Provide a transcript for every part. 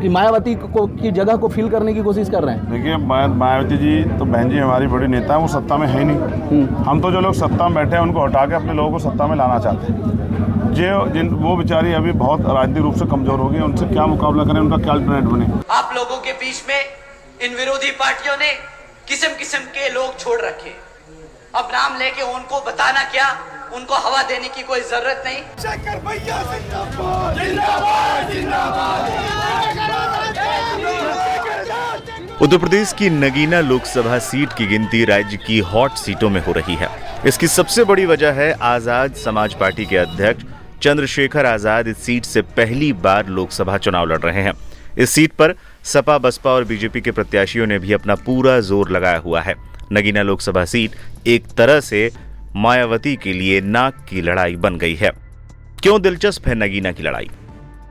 कि मायावती को की जगह को फिल करने की कोशिश कर रहे हैं? देखिए, मायावती जी तो बहन जी हमारी बड़ी नेता है, वो सत्ता में है ही नहीं। हम तो जो लोग सत्ता में बैठे हैं उनको हटा के अपने लोगों को सत्ता में लाना चाहते हैं। वो बेचारी अभी बहुत राजनीतिक रूप से कमजोर हो गई, उनसे क्या मुकाबला करें, उनका क्या अल्टरनेट बने। आप लोगों के बीच में इन विरोधी पार्टियों ने किस्म किस्म के लोग छोड़ रखे। अब नाम लेके उनको बताना क्या, उनको हवा देने की कोई जरूरत नहीं। शेखर भैया जिंदाबाद, जिंदाबाद, जिंदाबाद। उत्तर प्रदेश की नगीना लोकसभा सीट की गिनती राज्य की हॉट सीटों में हो रही है। इसकी सबसे बड़ी वजह है आजाद समाज पार्टी के अध्यक्ष चंद्रशेखर आजाद इस सीट से पहली बार लोकसभा चुनाव लड़ रहे हैं। इस सीट पर सपा, बसपा और बीजेपी के प्रत्याशियों ने भी अपना पूरा जोर लगाया हुआ है। नगीना लोकसभा सीट एक तरह से मायावती के लिए नाक की लड़ाई बन गई है। क्यों दिलचस्प है नगीना की लड़ाई?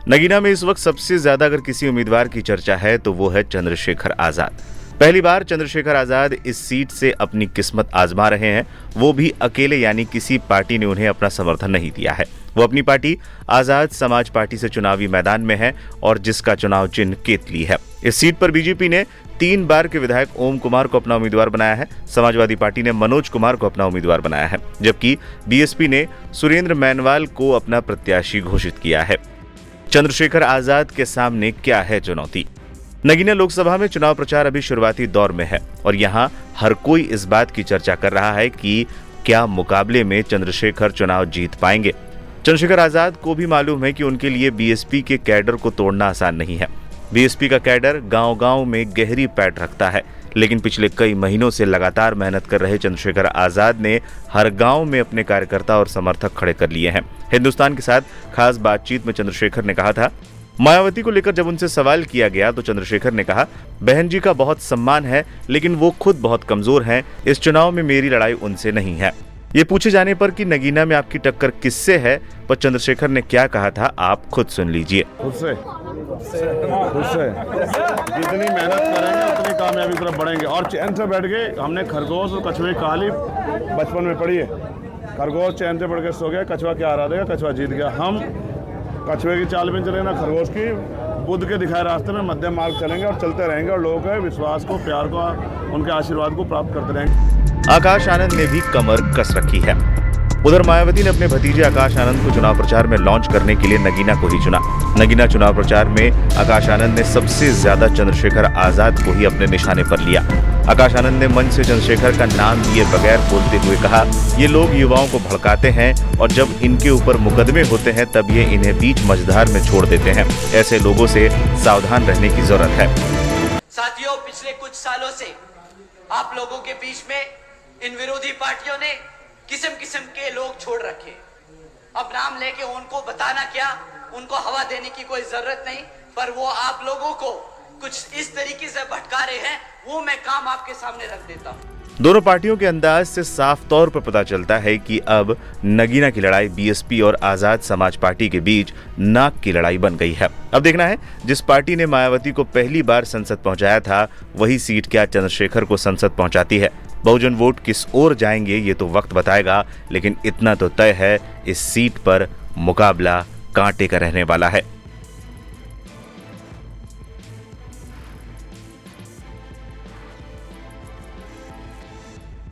नगीना में इस वक्त सबसे ज्यादा अगर किसी उम्मीदवार की चर्चा है तो वो है चंद्रशेखर आजाद। पहली बार चंद्रशेखर आजाद इस सीट से अपनी किस्मत आजमा रहे हैं, वो भी अकेले, यानी किसी पार्टी ने उन्हें अपना समर्थन नहीं दिया है। वो अपनी पार्टी आजाद समाज पार्टी से चुनावी मैदान में है और जिसका चुनाव चिन्ह केतली है। इस सीट पर बीजेपी ने 3 बार के विधायक ओम कुमार को अपना उम्मीदवार बनाया है। समाजवादी पार्टी ने मनोज कुमार को अपना उम्मीदवार बनाया है, जबकि बीएसपी ने सुरेंद्र मैनवाल को अपना प्रत्याशी घोषित किया है। चंद्रशेखर आजाद के सामने क्या है चुनौती? नगीना लोकसभा में चुनाव प्रचार अभी शुरुआती दौर में है और यहां हर कोई इस बात की चर्चा कर रहा है कि क्या मुकाबले में चंद्रशेखर चुनाव जीत पाएंगे। चंद्रशेखर आजाद को भी मालूम है कि उनके लिए बीएसपी के कैडर को तोड़ना आसान नहीं है। बीएसपी का कैडर गांव-गांव में गहरी पैठ रखता है, लेकिन पिछले कई महीनों से लगातार मेहनत कर रहे चंद्रशेखर आजाद ने हर गांव में अपने कार्यकर्ता और समर्थक खड़े कर लिए हैं। हिंदुस्तान के साथ खास बातचीत में चंद्रशेखर ने कहा था, मायावती को लेकर जब उनसे सवाल किया गया तो चंद्रशेखर ने कहा, बहन जी का बहुत सम्मान है, लेकिन वो खुद बहुत कमजोर हैं। इस चुनाव में मेरी लड़ाई उनसे नहीं है। ये पूछे जाने पर कि नगीना में आपकी टक्कर किससे है, पर चंद्रशेखर ने क्या कहा था, आप खुद सुन लीजिए। खुद से जितनी मेहनत करेंगे उतनी कामयाबी की तरफ बढ़ेंगे। और चैन से बैठ के हमने खरगोश और कछुए की कहानी बचपन में पढ़ी है। खरगोश चैन से बैठ के सो गया, कछुआ क्या हरा देगा, कछुआ जीत गया। हम कछुए की चाल में चलेंगे ना खरगोश की, बुद्ध के दिखाए रास्ते में मध्यम मार्ग चलेंगे और चलते रहेंगे और लोगों के विश्वास को, प्यार को, उनके आशीर्वाद को प्राप्त करते रहेंगे। आकाश आनंद ने भी कमर कस रखी है। उधर मायावती ने अपने भतीजे आकाश आनंद को चुनाव प्रचार में लॉन्च करने के लिए नगीना को ही चुना। नगीना चुनाव प्रचार में आकाश आनंद ने सबसे ज्यादा चंद्रशेखर आजाद को ही अपने निशाने पर लिया। आकाश आनंद ने मंच से चंद्रशेखर का नाम लिए बगैर बोलते हुए कहा, ये लोग युवाओं को भड़काते हैं और जब इनके ऊपर मुकदमे होते हैं तब ये इन्हें बीच मझधार में छोड़ देते हैं। ऐसे लोगों से सावधान रहने की जरूरत है। साथियों, पिछले कुछ सालों से आप लोगों के बीच में इन विरोधी पार्टियों ने किस्म किस्म के लोग छोड़ रखे। अब नाम लेके उनको बताना क्या, उनको हवा देने की कोई जरूरत नहीं, पर वो आप लोगों को कुछ इस तरीके से भटका रहे हैं, वो मैं काम आपके सामने रख देता हूँ। दोनों पार्टियों के अंदाज से साफ तौर पर पता चलता है कि अब नगीना की लड़ाई बीएसपी और आजाद समाज पार्टी के बीच नाक की लड़ाई बन गई है। अब देखना है, जिस पार्टी ने मायावती को पहली बार संसद पहुंचाया था, वही सीट क्या चंद्रशेखर को संसद पहुंचाती है। बहुजन वोट किस ओर जाएंगे ये तो वक्त बताएगा, लेकिन इतना तो तय है, इस सीट पर मुकाबला कांटे का रहने वाला है।